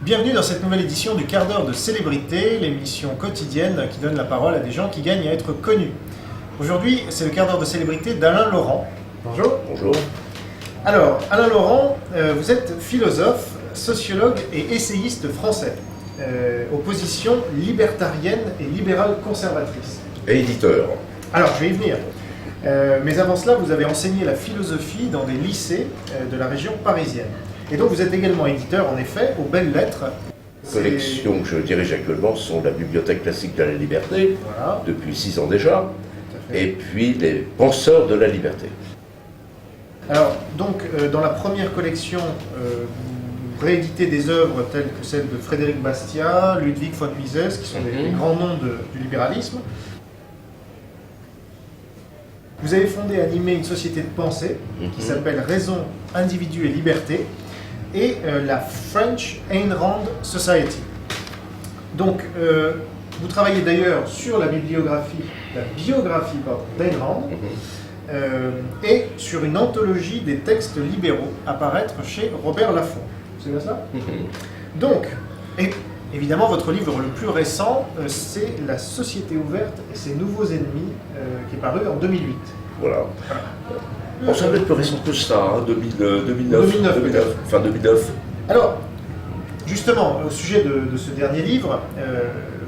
Bienvenue dans cette nouvelle édition du quart d'heure de célébrité, l'émission quotidienne qui donne la parole à des gens qui gagnent à être connus. Aujourd'hui, c'est le quart d'heure de célébrité d'Alain Laurent. Bonjour. Bonjour. Alors, Alain Laurent, vous êtes philosophe, sociologue et essayiste français, aux positions libertariennes et libérales conservatrices. Et éditeur. Alors, je vais y venir. Mais avant cela, vous avez enseigné la philosophie dans des lycées de la région parisienne. Et donc vous êtes également éditeur, en effet, aux Belles Lettres. La collection que je dirige actuellement sont la Bibliothèque classique de la liberté, voilà, depuis 6 ans déjà, et puis les Penseurs de la liberté. Alors, donc, dans la première collection, vous rééditez des œuvres telles que celles de Frédéric Bastiat, Ludwig von Mises, qui sont des grands noms du libéralisme. Vous avez fondé et animé une société de pensée qui s'appelle Raison, Individu et Liberté, et la French Ayn Rand Society. Donc, vous travaillez d'ailleurs sur la biographie d'Ayn Rand, et sur une anthologie des textes libéraux à paraître chez Robert Laffont. C'est bien ça? Donc, et évidemment, votre livre le plus récent, c'est La Société ouverte et ses nouveaux ennemis, qui est paru en 2008. Voilà. On semble être plus récent que ça, hein, 2009. Fin 2009. Alors, justement, au sujet de ce dernier livre,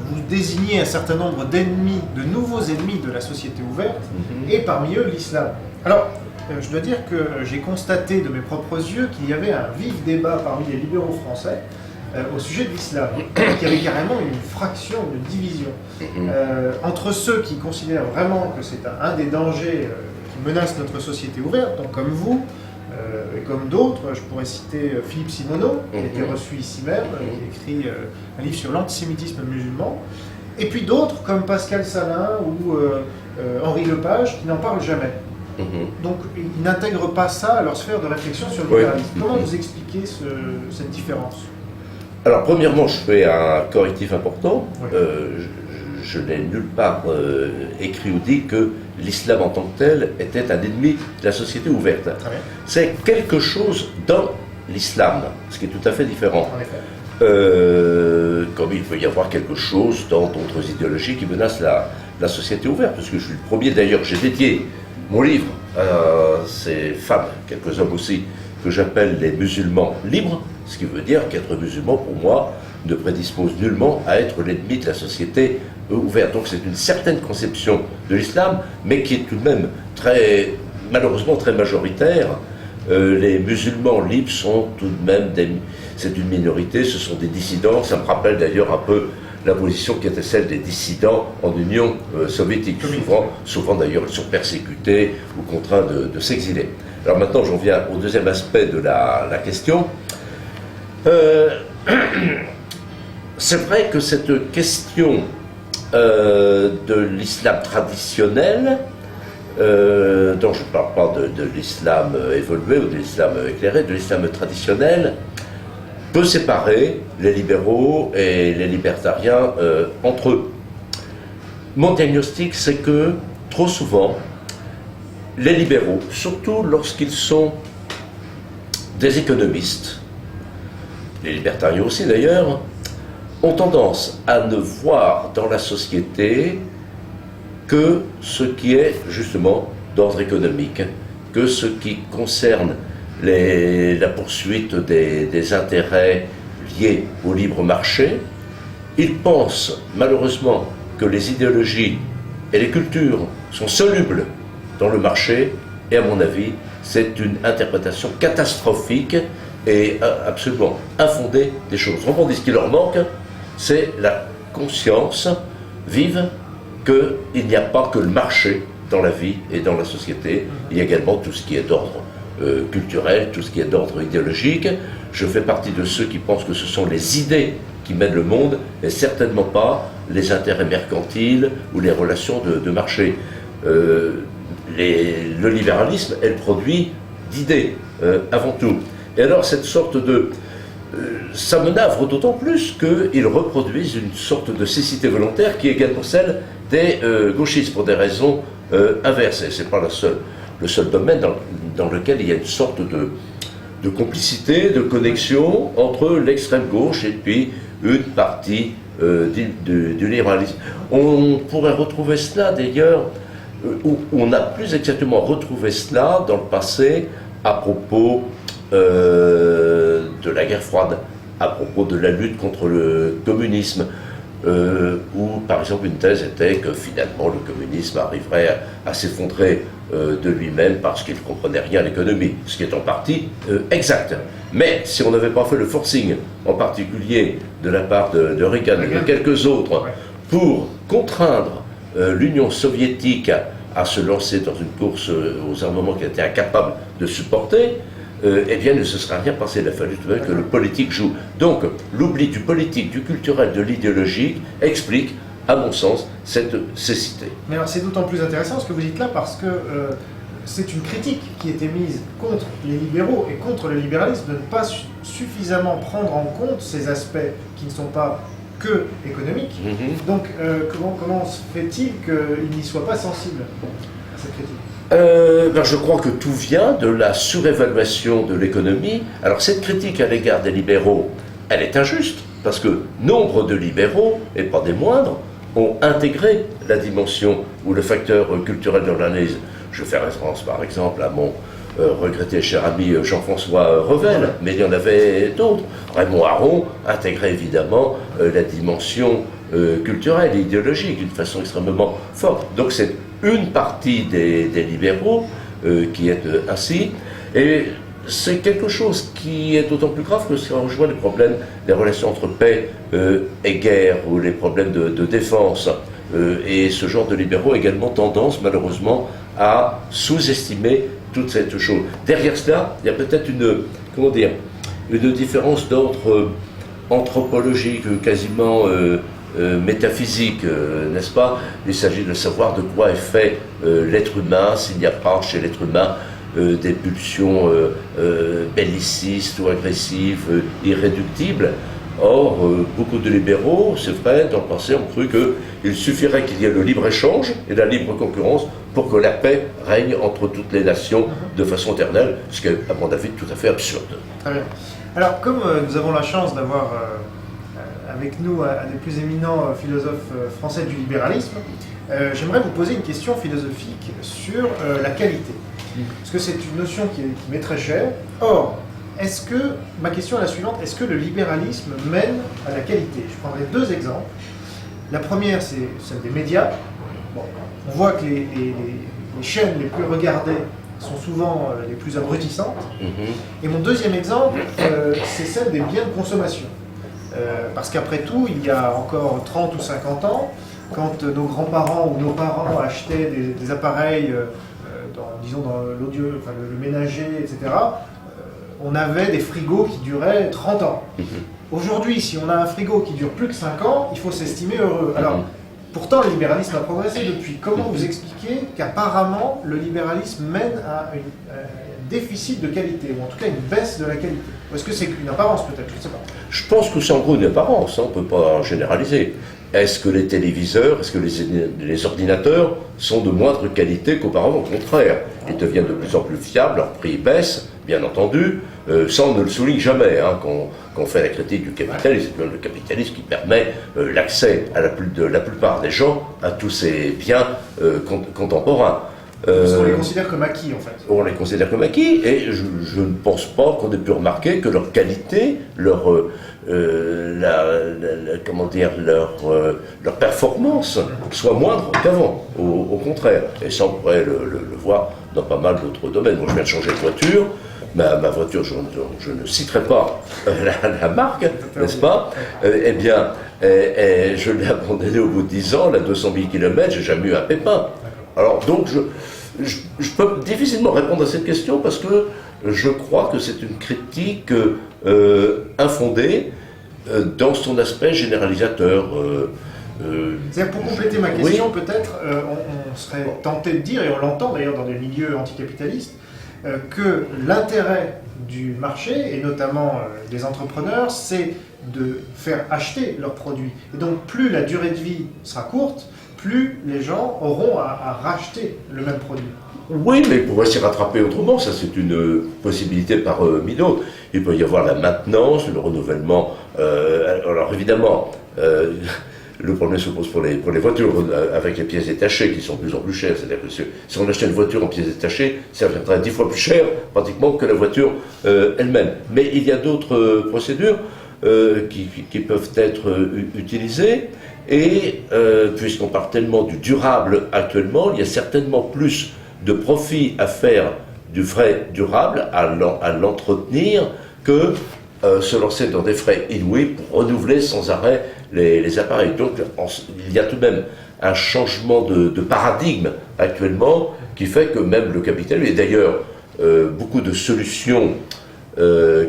vous désignez un certain nombre d'ennemis, de nouveaux ennemis de la société ouverte, et parmi eux l'islam. Alors, je dois dire que j'ai constaté de mes propres yeux qu'il y avait un vif débat parmi les libéraux français au sujet de l'islam, qu'il y avait carrément une fraction, une division, entre ceux qui considèrent vraiment que c'est un des dangers qui menacent notre société ouverte, donc comme vous, et comme d'autres. Je pourrais citer Philippe Simoneau, qui a été reçu ici même, qui écrit un livre sur l'antisémitisme musulman, et puis d'autres comme Pascal Salin ou Henri Lepage, qui n'en parlent jamais. Donc ils n'intègrent pas ça à leur sphère de réflexion sur le libéralisme. Comment vous expliquez cette différence? Alors, premièrement, je fais un correctif important. Je n'ai nulle part écrit ou dit que l'islam en tant que tel était un ennemi de la société ouverte. C'est quelque chose dans l'islam, ce qui est tout à fait différent. Comme il peut y avoir quelque chose dans d'autres idéologies qui menacent la société ouverte, parce que je suis le premier, d'ailleurs, j'ai dédié mon livre à ces femmes, quelques hommes aussi, que j'appelle les musulmans libres, ce qui veut dire qu'être musulman, pour moi, ne prédispose nullement à être l'ennemi de la société ouverte. Donc c'est une certaine conception de l'islam, mais qui est tout de même malheureusement très majoritaire. Les musulmans libres sont tout de même c'est une minorité, ce sont des dissidents. Ça me rappelle d'ailleurs un peu la position qui était celle des dissidents en Union soviétique. Souvent d'ailleurs, ils sont persécutés ou contraints de s'exiler. Alors maintenant, j'en viens au deuxième aspect de la question. C'est vrai que cette question de l'islam traditionnel, dont je ne parle pas de l'islam évolué ou de l'islam éclairé, de l'islam traditionnel, peut séparer les libéraux et les libertariens entre eux. Mon diagnostic, c'est que trop souvent, les libéraux, surtout lorsqu'ils sont des économistes, les libertariens aussi d'ailleurs, ont tendance à ne voir dans la société que ce qui est justement d'ordre économique, que ce qui concerne la poursuite des intérêts liés au libre marché. Ils pensent malheureusement que les idéologies et les cultures sont solubles dans le marché, et à mon avis, c'est une interprétation catastrophique et absolument infondée des choses. Autrement dit, ce qui leur manque, c'est la conscience vive qu'il n'y a pas que le marché dans la vie et dans la société, il y a également tout ce qui est d'ordre culturel, tout ce qui est d'ordre idéologique. Je fais partie de ceux qui pensent que ce sont les idées qui mènent le monde, et certainement pas les intérêts mercantiles ou les relations de marché. Le libéralisme est le produit d'idées, avant tout. Et alors cette sorte de... ça me navre d'autant plus qu'ils reproduisent une sorte de cécité volontaire qui est également celle des gauchistes, pour des raisons inverses. Et ce n'est pas le seul domaine dans lequel il y a une sorte de de complicité, de connexion entre l'extrême gauche et puis une partie du libéralisme. On pourrait retrouver cela d'ailleurs, on a plus exactement retrouvé cela dans le passé à propos de la guerre froide, à propos de la lutte contre le communisme, où par exemple une thèse était que finalement le communisme arriverait à s'effondrer de lui-même parce qu'il ne comprenait rien à l'économie, ce qui est en partie exact. Mais si on n'avait pas fait le forcing, en particulier de la part de Reagan et de quelques autres, pour contraindre l'Union soviétique à se lancer dans une course aux armements qu'elle était incapable de supporter, eh bien, il ne se serait rien passé. Il a fallu tout de même que le politique joue. Donc, l'oubli du politique, du culturel, de l'idéologique explique, à mon sens, cette cécité. Mais alors, c'est d'autant plus intéressant ce que vous dites là, parce que c'est une critique qui était mise contre les libéraux et contre le libéralisme de ne pas suffisamment prendre en compte ces aspects qui ne sont pas que économiques. Donc, comment se fait-il qu'il n'y soit pas sensible à cette critique ? Je crois que tout vient de la surévaluation de l'économie. Alors cette critique à l'égard des libéraux, elle est injuste, parce que nombre de libéraux, et pas des moindres, ont intégré la dimension ou le facteur culturel de l'analyse. Je fais référence par exemple à mon regretté cher ami Jean-François Revel, mais il y en avait d'autres. Raymond Aron intégrait évidemment la dimension culturelle et idéologique d'une façon extrêmement forte. Donc c'est une partie des libéraux qui est ainsi, et c'est quelque chose qui est d'autant plus grave que ça rejoint les problèmes, les relations entre paix et guerre, ou les problèmes de défense, et ce genre de libéraux a également tendance malheureusement à sous-estimer toute cette chose. Derrière cela, il y a peut-être une différence d'ordre anthropologique, quasiment métaphysique, n'est-ce pas? Il s'agit de savoir de quoi est fait l'être humain, s'il n'y a pas chez l'être humain des pulsions bellicistes ou agressives, irréductibles. Or, beaucoup de libéraux, c'est vrai, dans le passé, ont cru qu'il suffirait qu'il y ait le libre-échange et la libre concurrence pour que la paix règne entre toutes les nations de façon éternelle, ce qui est, à mon avis, tout à fait absurde. Très bien. Alors, comme nous avons la chance d'avoir avec nous un des plus éminents philosophes français du libéralisme, j'aimerais vous poser une question philosophique sur la qualité. Parce que c'est une notion qui m'est très chère. Or, ma question est la suivante, est-ce que le libéralisme mène à la qualité? Je prendrai deux exemples. La première, c'est celle des médias. Bon, on voit que les chaînes les plus regardées sont souvent les plus abrutissantes. Et mon deuxième exemple, c'est celle des biens de consommation. Parce qu'après tout, il y a encore 30 ou 50 ans, quand nos grands-parents ou nos parents achetaient des appareils, dans l'audio, enfin, le ménager, etc., on avait des frigos qui duraient 30 ans. Aujourd'hui, si on a un frigo qui dure plus que 5 ans, il faut s'estimer heureux. Alors, pourtant, le libéralisme a progressé depuis. Comment vous expliquez qu'apparemment, le libéralisme mène à un déficit de qualité, ou en tout cas une baisse de la qualité? Ou est-ce que c'est qu'une apparence, peut-être? Je ne sais pas. Je pense que c'est en gros une apparence, on ne peut pas généraliser. Est-ce que les téléviseurs, est-ce que les ordinateurs sont de moindre qualité qu'auparavant? Au contraire, ils deviennent de plus en plus fiables, leur prix baisse, bien entendu. Ça, on ne le souligne jamais quand on fait la critique du capitalisme. C'est le capitalisme qui permet l'accès de la plupart des gens à tous ces biens contemporains. Parce qu'on les considère comme acquis, en fait. On les considère comme acquis, et je ne pense pas qu'on ait pu remarquer que leur qualité, leur performance soit moindre qu'avant, au contraire. Et ça, on pourrait le voir dans pas mal d'autres domaines. Moi, je viens de changer de voiture. Ma voiture, je ne citerai pas la marque, n'est-ce pas? Eh bien, je l'ai abandonnée au bout de 10 ans, à 200 000 km, j'ai jamais eu un pépin. Alors, donc, je peux difficilement répondre à cette question parce que je crois que c'est une critique infondée dans son aspect généralisateur. C'est-à-dire, pour compléter ma question, peut-être, on serait tenté de dire, et on l'entend d'ailleurs dans des milieux anticapitalistes, que l'intérêt du marché, et notamment des entrepreneurs, c'est de faire acheter leurs produits. Et donc, plus la durée de vie sera courte, plus les gens auront à racheter le même produit. Oui, mais il pourrait s'y rattraper autrement, ça c'est une possibilité parmi d'autres. Il peut y avoir la maintenance, le renouvellement. Alors évidemment, le problème se pose pour les voitures avec les pièces détachées qui sont de plus en plus chères. C'est-à-dire que si on achetait une voiture en pièces détachées, ça viendrait 10 fois plus cher pratiquement que la voiture elle-même. Mais il y a d'autres procédures qui peuvent être utilisées. Et puisqu'on parle tellement du durable actuellement, il y a certainement plus de profit à faire du frais durable, à l'entretenir, que se lancer dans des frais inouïs pour renouveler sans arrêt les appareils. Donc il y a tout de même un changement de paradigme actuellement qui fait que même le capital, et d'ailleurs beaucoup de solutions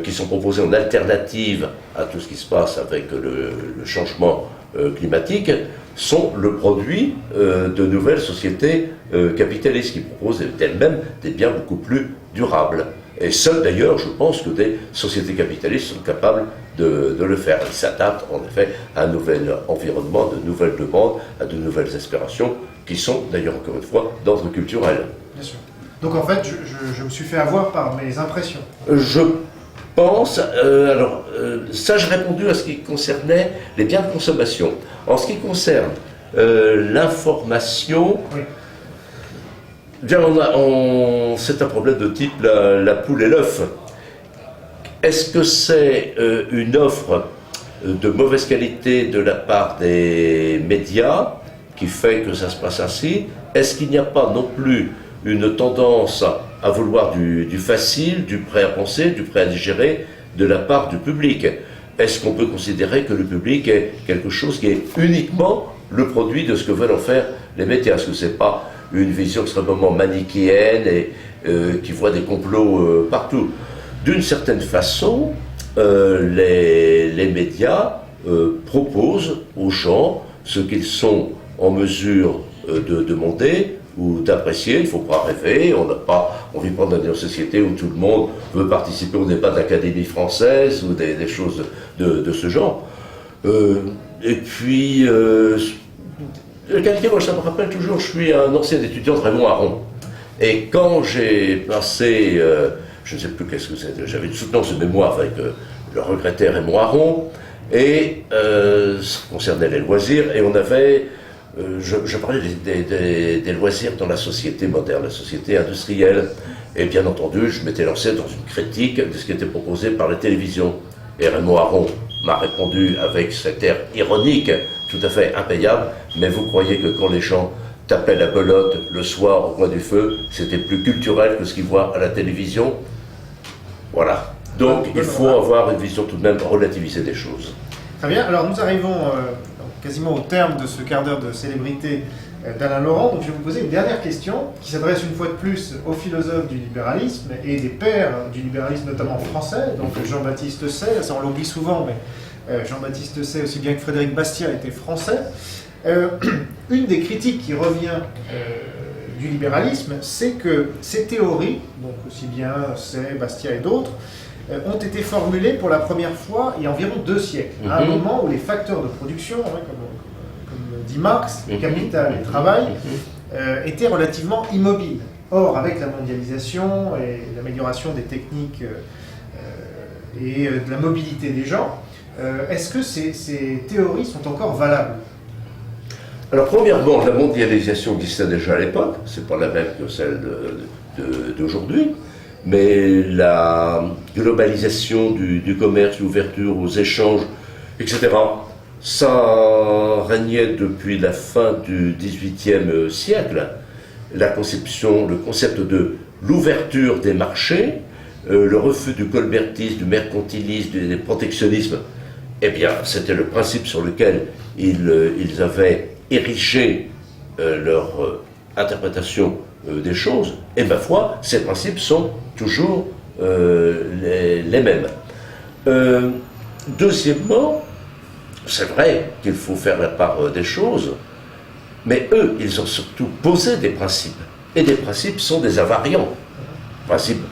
qui sont proposées en alternative à tout ce qui se passe avec le changement climatique, sont le produit de nouvelles sociétés capitalistes qui proposent d'elles-mêmes des biens beaucoup plus durables. Et seules d'ailleurs, je pense que des sociétés capitalistes sont capables de le faire. Elles s'adaptent en effet à un nouvel environnement, de nouvelles demandes, à de nouvelles aspirations qui sont d'ailleurs encore une fois d'ordre culturel. Bien sûr. Donc en fait, je me suis fait avoir par mes impressions. Je pense, ça j'ai répondu à ce qui concernait les biens de consommation. En ce qui concerne l'information, oui. Bien, c'est un problème de type la poule et l'œuf. Est-ce que c'est une offre de mauvaise qualité de la part des médias qui fait que ça se passe ainsi? Est-ce qu'il n'y a pas non plus une tendance à vouloir du facile, du prêt à penser, du prêt à digérer de la part du public? Est-ce qu'on peut considérer que le public est quelque chose qui est uniquement le produit de ce que veulent en faire les médias? Est-ce que c'est pas une vision extrêmement manichéenne et qui voit des complots partout? D'une certaine façon, les médias proposent aux gens ce qu'ils sont en mesure de demander ou d'apprécier. Il ne faut pas rêver, on ne vit pas dans une société où tout le monde veut participer au débat d'Académie française ou des choses de ce genre. Et puis, moi, ça me rappelle toujours, je suis un ancien étudiant de Raymond Aron. Et quand j'ai passé, je ne sais plus qu'est-ce que c'était, j'avais une soutenance de mémoire avec le regretté Raymond Aron, et ça concernait les loisirs, et on avait, je parlais des loisirs dans la société moderne, la société industrielle, et bien entendu, je m'étais lancé dans une critique de ce qui était proposé par la télévision. Et Raymond Aron m'a répondu avec cet air ironique, tout à fait impayable, mais vous croyez que quand les gens tapaient la belote le soir au coin du feu, c'était plus culturel que ce qu'ils voient à la télévision? Voilà. Donc il faut avoir une vision tout de même relativisée des choses. Très bien, alors nous arrivons quasiment au terme de ce quart d'heure de célébrité d'Alain Laurent. Donc je vais vous poser une dernière question qui s'adresse une fois de plus aux philosophes du libéralisme et des pères du libéralisme, notamment français, donc Jean-Baptiste Say, ça on l'oublie souvent, mais Jean-Baptiste Say, aussi bien que Frédéric Bastiat, était français. Une des critiques qui revient du libéralisme, c'est que ces théories, donc aussi bien Say, Bastiat et d'autres, ont été formulées pour la première fois il y a environ 2 siècles, à un moment où les facteurs de production, comme dit Marx, capital et travail, étaient relativement immobiles. Or, avec la mondialisation et l'amélioration des techniques et de la mobilité des gens, est-ce que ces théories sont encore valables? Alors, premièrement, la mondialisation existait déjà à l'époque, c'est pas la même que celle d'aujourd'hui, mais la globalisation du commerce, l'ouverture aux échanges, etc., ça régnait depuis la fin du XVIIIe siècle. Le concept de l'ouverture des marchés, le refus du colbertisme, du mercantilisme, du protectionnisme, eh bien, c'était le principe sur lequel ils avaient érigé leur interprétation des choses. Et ma foi, ces principes sont toujours les mêmes. Deuxièmement, c'est vrai qu'il faut faire la part des choses, mais eux, ils ont surtout posé des principes. Et des principes sont des invariants. Principe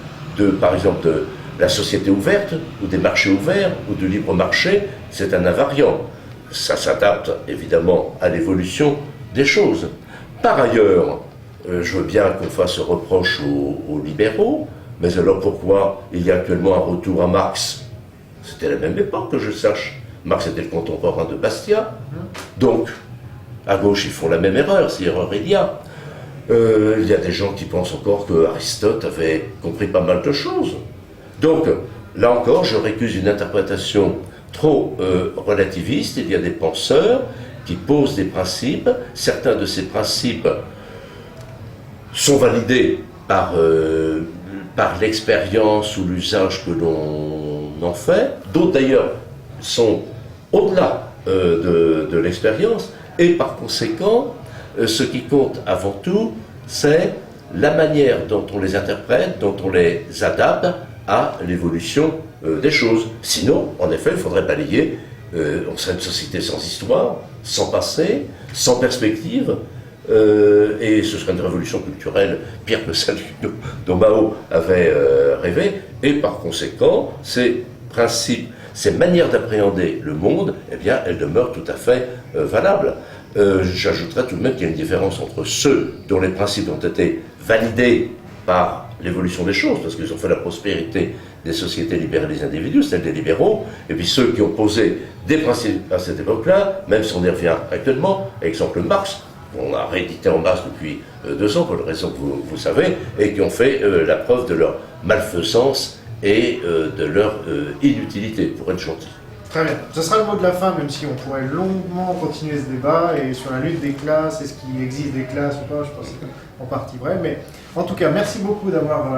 par exemple, de la société ouverte, ou des marchés ouverts, ou du libre marché, c'est un invariant. Ça s'adapte évidemment à l'évolution des choses. Par ailleurs, je veux bien qu'on fasse reproche aux libéraux, mais alors pourquoi il y a actuellement un retour à Marx? C'était la même époque, que je sache. Marx était le contemporain de Bastiat. Donc, à gauche, ils font la même erreur, si erreur il y a. Il y a des gens qui pensent encore que Aristote avait compris pas mal de choses. Donc, là encore, je récuse une interprétation trop relativiste. Il y a des penseurs qui posent des principes. Certains de ces principes sont validés par l'expérience ou l'usage que l'on en fait. D'autres, d'ailleurs, sont au-delà de l'expérience. Et par conséquent, ce qui compte avant tout, c'est la manière dont on les interprète, dont on les adapte à l'évolution des choses. Sinon, en effet, il faudrait balayer, on serait une société sans histoire, sans passé, sans perspective, et ce serait une révolution culturelle pire que celle dont Mao avait rêvé, et par conséquent, ces principes, ces manières d'appréhender le monde, eh bien, elles demeurent tout à fait valables. J'ajouterais tout de même qu'il y a une différence entre ceux dont les principes ont été validés par l'évolution des choses, parce qu'ils ont fait la prospérité des sociétés libérées des individus, celle des libéraux, et puis ceux qui ont posé des principes à cette époque-là, même si on y revient actuellement, exemple Marx, qu'on a réédité en masse depuis 2 ans, pour les raisons que vous savez, et qui ont fait la preuve de leur malfaisance et de leur inutilité, pour être gentil. Très bien. Ce sera le mot de la fin, même si on pourrait longuement continuer ce débat, et sur la lutte des classes, est-ce qu'il existe des classes ou pas, je pense que c'est en partie vrai, mais en tout cas, merci beaucoup d'avoir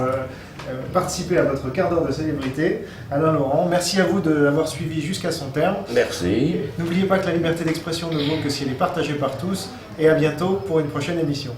participé à votre quart d'heure de célébrité. Alain Laurent, merci à vous de l'avoir suivi jusqu'à son terme. Merci. N'oubliez pas que la liberté d'expression ne vaut que si elle est partagée par tous, et à bientôt pour une prochaine émission.